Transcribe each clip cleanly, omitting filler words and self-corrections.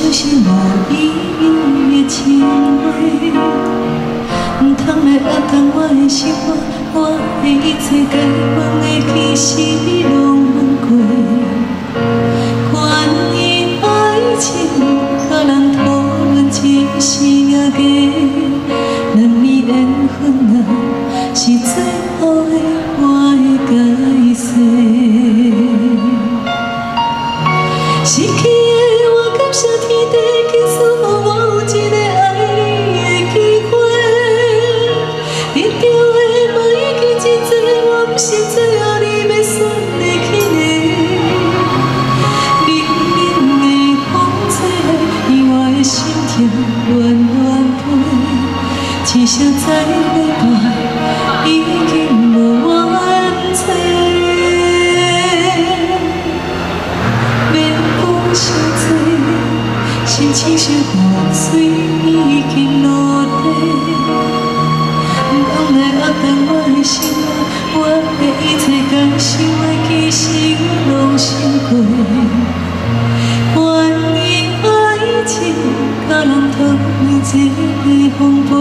像是无意义的情话，唔通来压动我的生活，我的一切该问的其实你拢问过。关于爱情，甲人讨论一时也假，两年缘分啊，是最后的我的解释。失去的我，感谢天地，竟赐予我有一个爱你的机会。得到的嘛已经真多，我不是最后你要选的起个。冷冷的风吹，伊我的心痛乱乱飞，一声再会吧，已经无完找。心情像雨水已经落地，唔通来压动我的心啊！我的一切该想的，其实我拢想过。关于爱情，甲人讨论这个丰碑，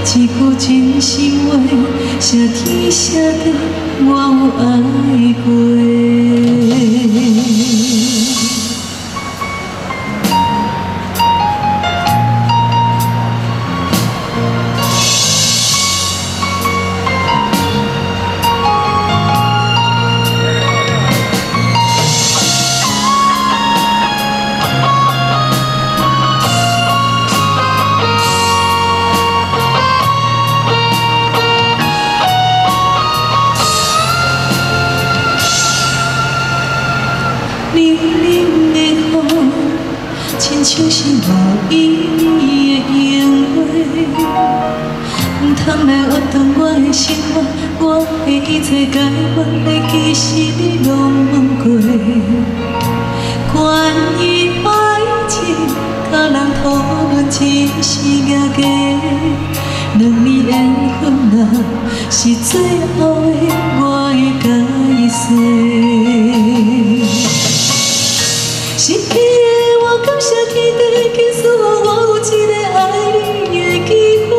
一句真心话，写天写地，我有爱过。冷冷的风，亲像是无意义的烟话，唔通来压动我的生活，我的一切该问的，其实你拢问过。关于爱情，甲人讨论一时也假，两年缘分啊，是最后的我的解释。失去的我，感谢天地，竟赐予我有一个爱你的机会。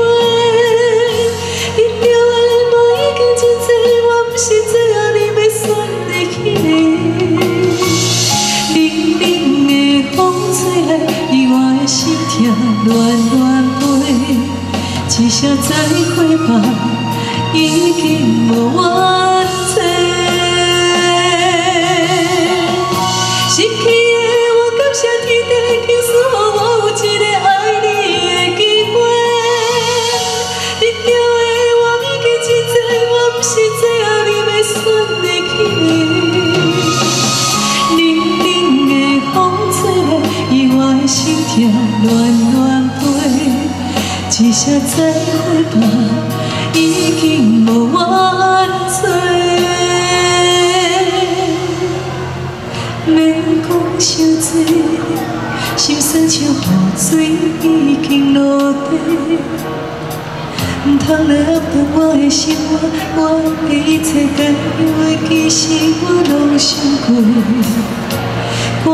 得到的嘛已经真多，我不是最后你要选的起个。冷冷的风吹来，伊我的心痛乱乱飞，一声再会吧，已经无完找。失去感谢天地，竟赐予我有一个爱你的机会。得到的我已经真多，我不是最后你要选的起个。冷冷的风吹来，伊我的心痛乱乱飞，一声再会吧，已经无完找。免讲伤多，心酸像雨水已经落地，唔通来压动我的生活，我的一切该有的，其实我拢想过。关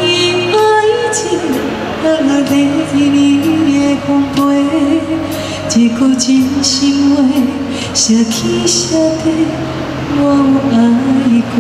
于爱情，甲我第二的丰碑，一句真心话，写起写地，我有爱过。